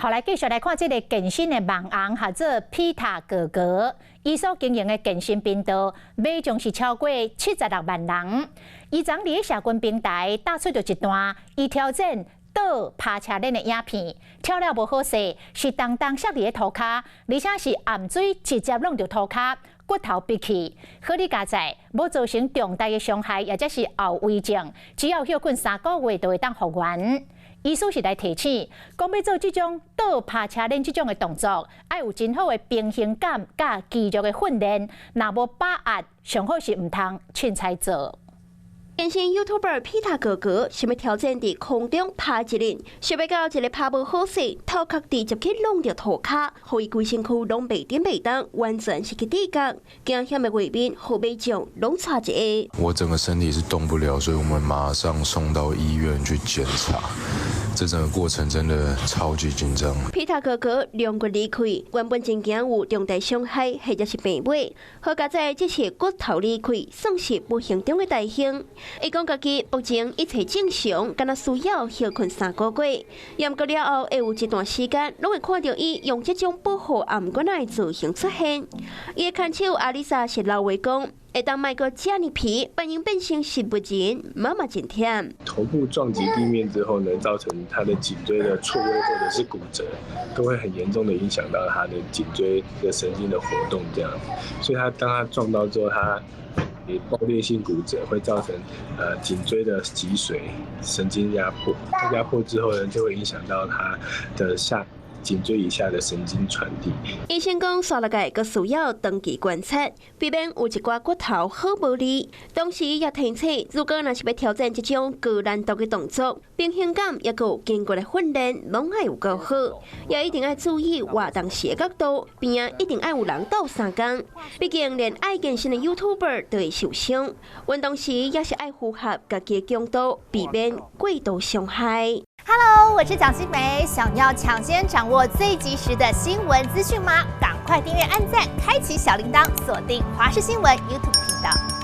后来继续来看这个健身的网红，或者皮塔哥哥，伊所经营的健身频道，每总是超过76万人。伊昨伫社群平台打出着一段伊挑战倒趴车轮的影片，跳了无好势，是当摔伫个涂骹，而且是暗水直接弄着涂骹。 骨头闭起，好你加在，无造成重大的伤害，或者是后遗症，只要休困3个月就会当复原。医师是来提醒，讲要做这种倒趴车轮这种的动作，要有真好的平衡感甲肌肉的训练，若无把握，上好是唔通凊彩做。 健身 YouTuber 皮塔哥哥想要挑战伫空中爬一轮，想要到一个爬无好势，头壳直接去弄着涂骹，互伊规身躯拢袂点袂当，完全失去知觉。惊险的画面，后尾将拢差一个。我整个身体是动不了，所以我们马上送到医院去检查。这整个过程真的超级紧张。皮塔哥哥两骨离开，原本真惊有重大伤害，或者是病危。好加在这次骨头离开，算是不幸中的大幸。 伊讲家己目前一切正常，敢若需要休困3个月。验过了后，会有一段时间，拢会看到伊用这种保护颔管的造型出现。伊的看手阿丽莎是老话讲，会当卖个遮尔皮，扮演变成植物人，妈妈真忝。头部撞击地面之后呢，造成他的颈椎的错位或者是骨折，都会很严重的影响到他的颈椎的神经的活动这样。所以当他撞到之后，他 爆裂性骨折会造成颈椎的脊髓神经压迫，压迫之后呢，就会影响到他的颈椎以下的神经传递。医生讲，3个月佫需要长期观察，避免有一寡骨头好无力。同时也提醒，如果若是要挑战这种高难度的动作，平衡感也佮有经过的训练，拢爱有够好，也一定要注意活动时的角度，边啊一定要有人斗3工。毕竟连爱健身的 YouTuber 都会受伤，运动时也是爱符合家己的强度，避免过度伤害。 Hello， 我是蒋欣梅。想要抢先掌握最及时的新闻资讯吗？赶快订阅、按赞、开启小铃铛，锁定华视新闻 YouTube 频道。